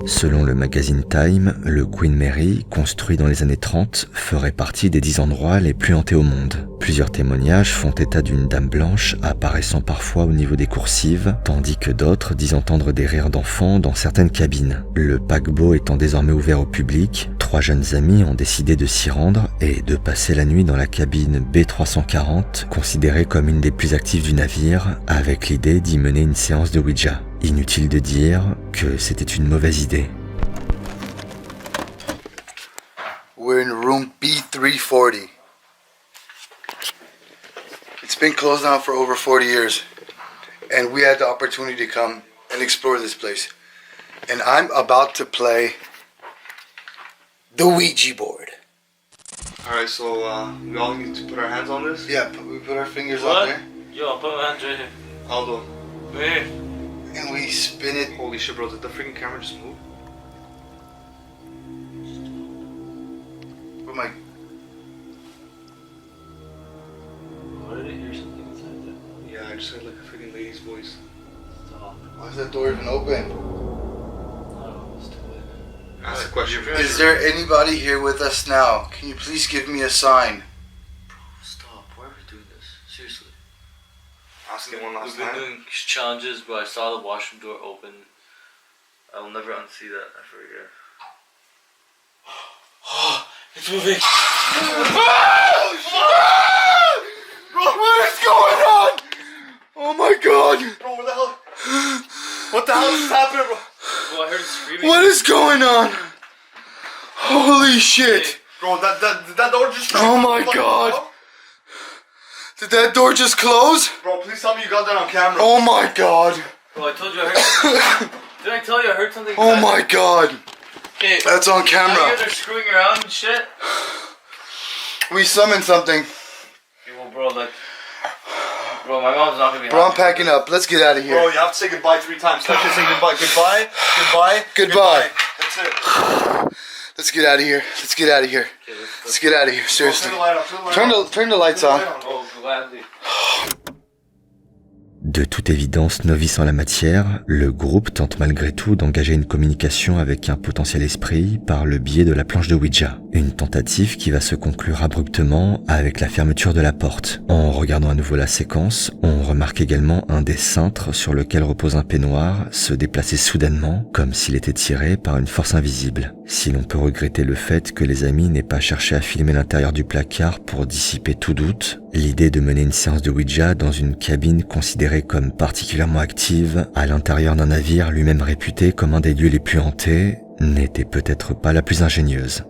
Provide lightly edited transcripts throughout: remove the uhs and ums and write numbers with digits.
Selon le magazine Time, le Queen Mary, construit dans les années 30, ferait partie des 10 endroits les plus hantés au monde. Plusieurs témoignages font état d'une dame blanche apparaissant parfois au niveau des coursives, tandis que d'autres disent entendre des rires d'enfants dans certaines cabines. Le paquebot étant désormais ouvert au public, 3 jeunes amis ont décidé de s'y rendre et de passer la nuit dans la cabine B340, considérée comme une des plus actives du navire, avec l'idée d'y mener une séance de Ouija. Inutile de dire que c'était une mauvaise idée. We're in room B340. It's been closed down for over 40 years, and we had the opportunity to come and explore this place. And I'm about to play the Ouija board. Alright, so we all need to put our hands on this? Yeah, we put our fingers What? up there, Yo, I'll put my hands right here. I'll do. Right here. and we spin it. Holy shit, bro, did the freaking camera just move? With my Why did I hear something inside there? Yeah, I just heard like a freaking lady's voice. Stop. Why is that door even open? Oh, it's too late. Ask the question. Is there anybody here with us now? Can you please give me a sign? Bro, stop. Why are we doing this? Seriously. Ask it one last We've been time. doing challenges, but I saw the washroom door open. I will never unsee that ever again. Oh, it's moving. What is going on? Oh my god! Bro, what the hell? What the hell is happening, bro? Bro, I heard it screaming. What is going on? Holy shit! Bro, that door just. Oh my god! Did that door just close? Bro, please tell me you got that on camera. Oh my god! Bro, I told you I heard something. Did I tell you I heard something? Oh my god! Okay, That's on now you camera. guys are screwing around and shit. We summoned something. Okay, well, bro, like, bro, my mom's not gonna be Bro, I'm happy. packing up. Let's get out of here. Bro, you have to say goodbye 3 times. Touch it, say goodbye. Goodbye. Goodbye. Goodbye. That's it. Let's get out of here. Let's get out of here. Okay, Let's get out of here. Turn Seriously. the light on. Turn the lights on. Oh, gladly. De toute évidence novice en la matière, le groupe tente malgré tout d'engager une communication avec un potentiel esprit par le biais de la planche de Ouija. Une tentative qui va se conclure abruptement avec la fermeture de la porte. En regardant à nouveau la séquence, on remarque également un des cintres sur lequel repose un peignoir se déplacer soudainement, comme s'il était tiré par une force invisible. Si l'on peut regretter le fait que les amis n'aient pas cherché à filmer l'intérieur du placard pour dissiper tout doute, l'idée de mener une séance de Ouija dans une cabine considérée comme particulièrement active à l'intérieur d'un navire lui-même réputé comme un des lieux les plus hantés n'était peut-être pas la plus ingénieuse.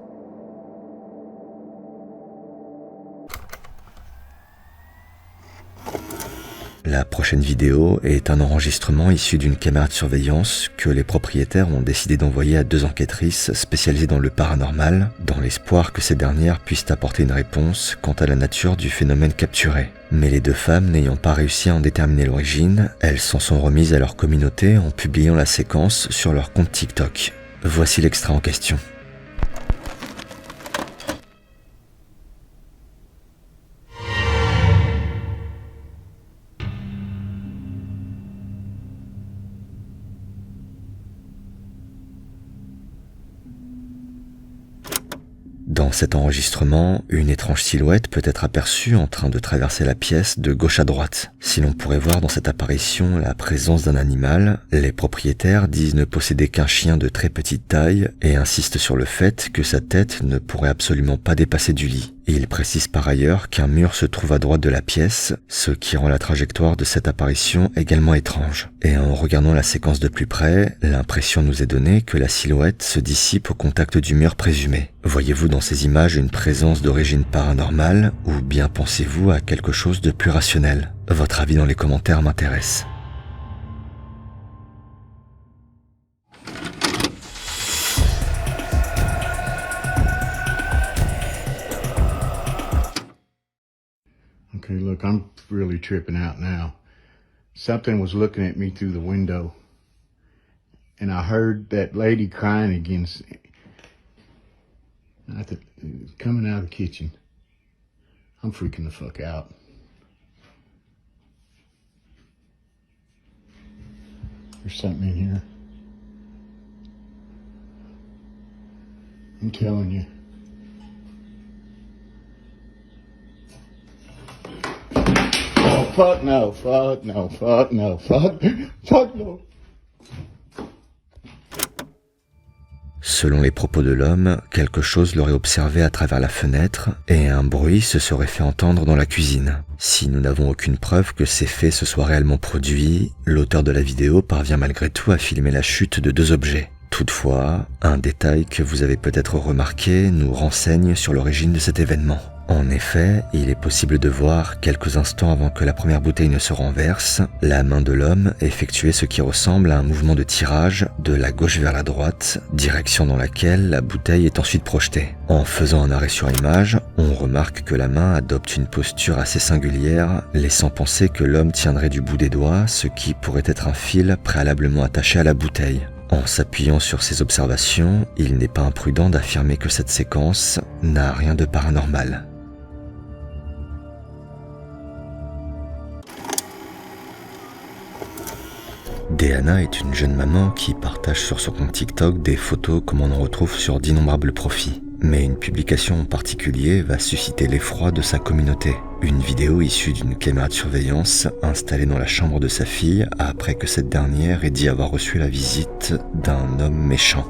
La prochaine vidéo est un enregistrement issu d'une caméra de surveillance que les propriétaires ont décidé d'envoyer à 2 enquêtrices spécialisées dans le paranormal, dans l'espoir que ces dernières puissent apporter une réponse quant à la nature du phénomène capturé. Mais les 2 femmes n'ayant pas réussi à en déterminer l'origine, elles s'en sont remises à leur communauté en publiant la séquence sur leur compte TikTok. Voici l'extrait en question. Dans cet enregistrement, une étrange silhouette peut être aperçue en train de traverser la pièce de gauche à droite. Si l'on pourrait voir dans cette apparition la présence d'un animal, les propriétaires disent ne posséder qu'un chien de très petite taille et insistent sur le fait que sa tête ne pourrait absolument pas dépasser du lit. Ils précisent par ailleurs qu'un mur se trouve à droite de la pièce, ce qui rend la trajectoire de cette apparition également étrange. Et en regardant la séquence de plus près, l'impression nous est donnée que la silhouette se dissipe au contact du mur présumé. Voyez-vous dans ces images une présence d'origine paranormale ou bien pensez-vous à quelque chose de plus rationnel? Votre avis dans les commentaires m'intéresse. Okay, look, I'm really tripping out now. Something was looking at me through the window, and I heard that lady crying again. Coming out of the kitchen. I'm freaking the fuck out. There's something in here. I'm telling you. Oh, fuck no, fuck no, fuck no, fuck no. Selon les propos de l'homme, quelque chose l'aurait observé à travers la fenêtre et un bruit se serait fait entendre dans la cuisine. Si nous n'avons aucune preuve que ces faits se soient réellement produits, l'auteur de la vidéo parvient malgré tout à filmer la chute de 2 objets. Toutefois, un détail que vous avez peut-être remarqué nous renseigne sur l'origine de cet événement. En effet, il est possible de voir, quelques instants avant que la première bouteille ne se renverse, la main de l'homme effectuer ce qui ressemble à un mouvement de tirage de la gauche vers la droite, direction dans laquelle la bouteille est ensuite projetée. En faisant un arrêt sur image, on remarque que la main adopte une posture assez singulière, laissant penser que l'homme tiendrait du bout des doigts ce qui pourrait être un fil préalablement attaché à la bouteille. En s'appuyant sur ces observations, il n'est pas imprudent d'affirmer que cette séquence n'a rien de paranormal. Deanna est une jeune maman qui partage sur son compte TikTok des photos comme on en retrouve sur d'innombrables profils. Mais une publication en particulier va susciter l'effroi de sa communauté. Une vidéo issue d'une caméra de surveillance installée dans la chambre de sa fille après que cette dernière ait dit avoir reçu la visite d'un homme méchant.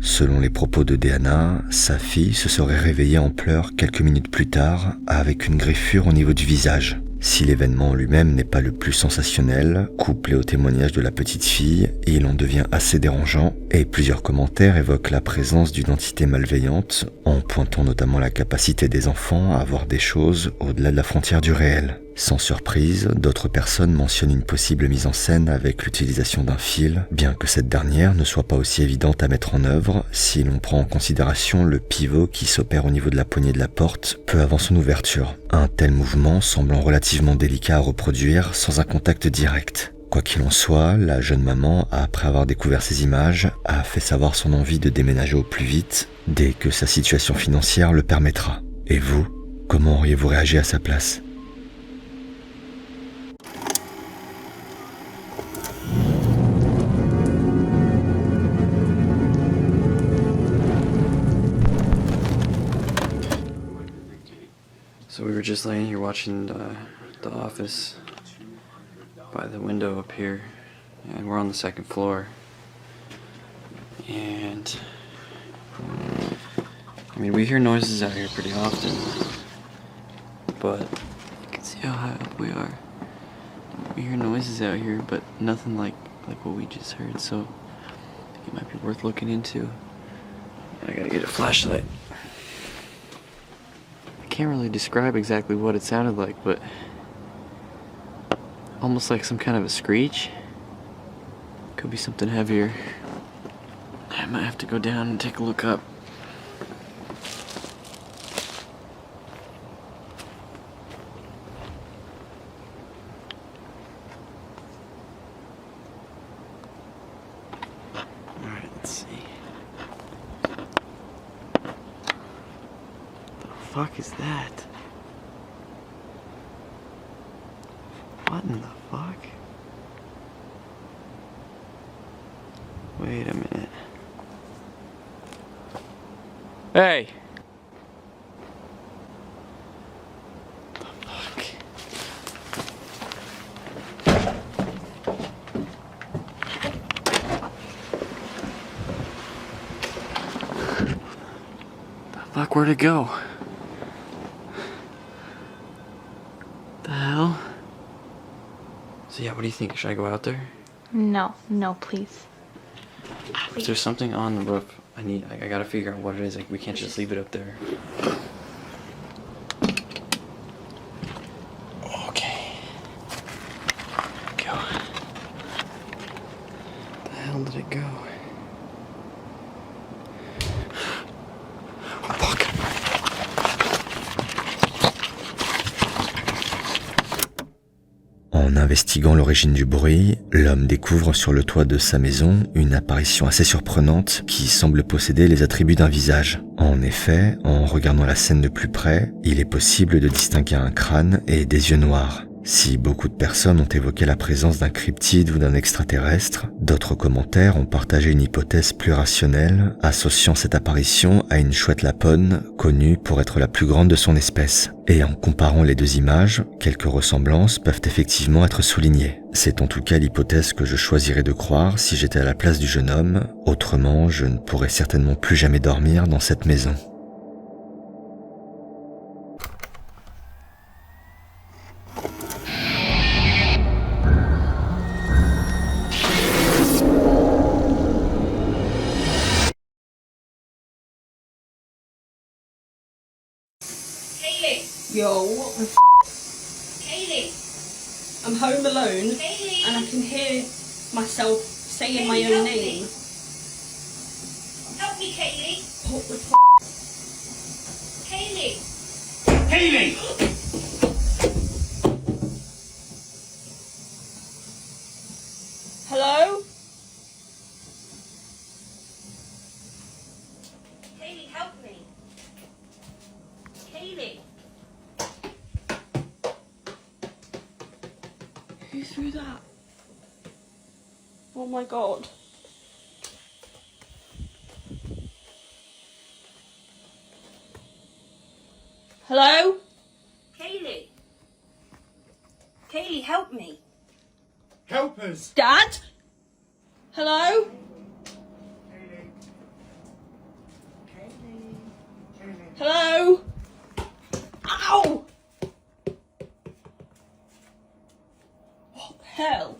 Selon les propos de Deanna, sa fille se serait réveillée en pleurs quelques minutes plus tard avec une griffure au niveau du visage. Si l'événement lui-même n'est pas le plus sensationnel, couplé au témoignage de la petite fille, il en devient assez dérangeant et plusieurs commentaires évoquent la présence d'une entité malveillante, en pointant notamment la capacité des enfants à voir des choses au-delà de la frontière du réel. Sans surprise, d'autres personnes mentionnent une possible mise en scène avec l'utilisation d'un fil, bien que cette dernière ne soit pas aussi évidente à mettre en œuvre si l'on prend en considération le pivot qui s'opère au niveau de la poignée de la porte peu avant son ouverture. Un tel mouvement semblant relativement délicat à reproduire sans un contact direct. Quoi qu'il en soit, la jeune maman, après avoir découvert ces images, a fait savoir son envie de déménager au plus vite dès que sa situation financière le permettra. Et vous, comment auriez-vous réagi à sa place ? So we were just laying here watching The Office by the window up here, and we're on the 2nd floor. And I mean, we hear noises out here pretty often, but you can see how high up we are. We hear noises out here, but nothing like what we just heard. So I think it might be worth looking into. I gotta get a flashlight. Can't really describe exactly what it sounded like, but almost like some kind of a screech. Could be something heavier. I might have to go down and take a look up. Alright, let's see. What the fuck is that? What in the fuck? Wait a minute. Hey! The fuck? The fuck, where'd it go? The hell? So yeah, what do you think? Should I go out there? No, no, please. If there's something on the roof, I gotta figure out what it is. Like, we can't just leave it up there. Okay. Go. Where the hell did it go? Oh, fuck. En investiguant l'origine du bruit, l'homme découvre sur le toit de sa maison une apparition assez surprenante qui semble posséder les attributs d'un visage. En effet, en regardant la scène de plus près, il est possible de distinguer un crâne et des yeux noirs. Si beaucoup de personnes ont évoqué la présence d'un cryptide ou d'un extraterrestre, d'autres commentaires ont partagé une hypothèse plus rationnelle, associant cette apparition à une chouette lapone, connue pour être la plus grande de son espèce. Et en comparant les deux images, quelques ressemblances peuvent effectivement être soulignées. C'est en tout cas l'hypothèse que je choisirais de croire si j'étais à la place du jeune homme, autrement je ne pourrais certainement plus jamais dormir dans cette maison. Yo, what the Kaylee, I'm home alone Kaylee. And I can hear myself saying Kaylee, my own name. Help me, Kaylee. What the Kaylee. Kaylee! Hello? Kaylee, help me. Kaylee. Who threw that? Oh my god. Hello? Kaylee. Kaylee, help me. Help us! Dad? Hello? Hello? Ow! What the hell?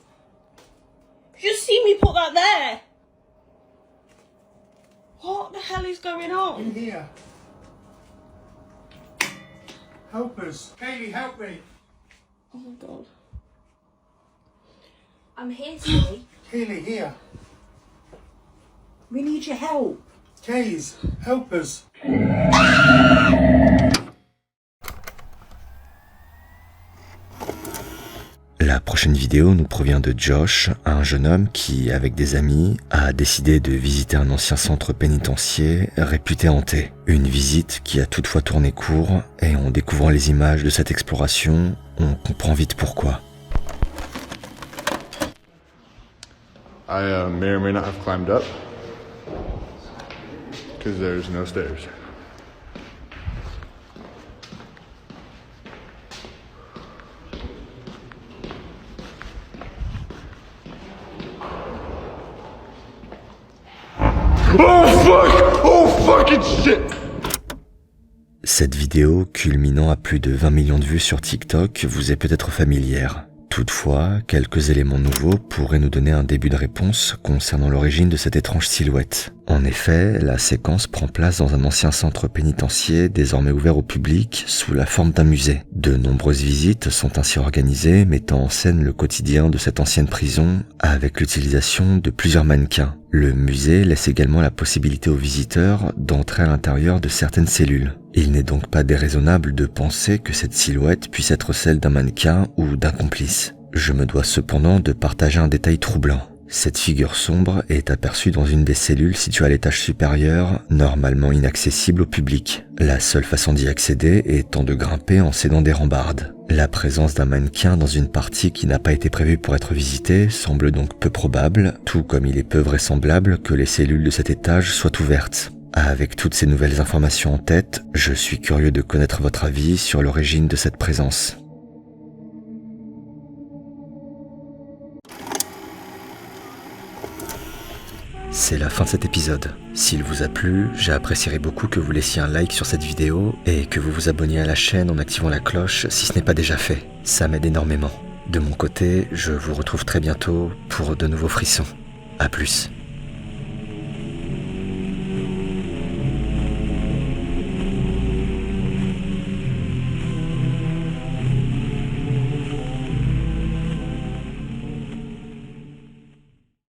You just see me put that there. What the hell is going on? In here. Help us. Kaylee, help me. Oh my god. I'm here, Kaylee. Kaylee, here. We need your help. Kays, help us. La prochaine vidéo nous provient de Josh, un jeune homme qui, avec des amis, a décidé de visiter un ancien centre pénitentiaire réputé hanté. Une visite qui a toutefois tourné court, et en découvrant les images de cette exploration, on comprend vite pourquoi. I may or may not have climbed up because there's no stairs. Oh fuck! Oh fucking shit! Cette vidéo, culminant à plus de 20 millions de vues sur TikTok, vous est peut-être familière. Toutefois, quelques éléments nouveaux pourraient nous donner un début de réponse concernant l'origine de cette étrange silhouette. En effet, la séquence prend place dans un ancien centre pénitentiaire désormais ouvert au public sous la forme d'un musée. De nombreuses visites sont ainsi organisées, mettant en scène le quotidien de cette ancienne prison avec l'utilisation de plusieurs mannequins. Le musée laisse également la possibilité aux visiteurs d'entrer à l'intérieur de certaines cellules. Il n'est donc pas déraisonnable de penser que cette silhouette puisse être celle d'un mannequin ou d'un complice. Je me dois cependant de partager un détail troublant. Cette figure sombre est aperçue dans une des cellules situées à l'étage supérieur, normalement inaccessible au public. La seule façon d'y accéder étant de grimper en s'aidant des rambardes. La présence d'un mannequin dans une partie qui n'a pas été prévue pour être visitée semble donc peu probable, tout comme il est peu vraisemblable que les cellules de cet étage soient ouvertes. Avec toutes ces nouvelles informations en tête, je suis curieux de connaître votre avis sur l'origine de cette présence. C'est la fin de cet épisode. S'il vous a plu, j'apprécierais beaucoup que vous laissiez un like sur cette vidéo et que vous vous abonniez à la chaîne en activant la cloche si ce n'est pas déjà fait. Ça m'aide énormément. De mon côté, je vous retrouve très bientôt pour de nouveaux frissons. À plus.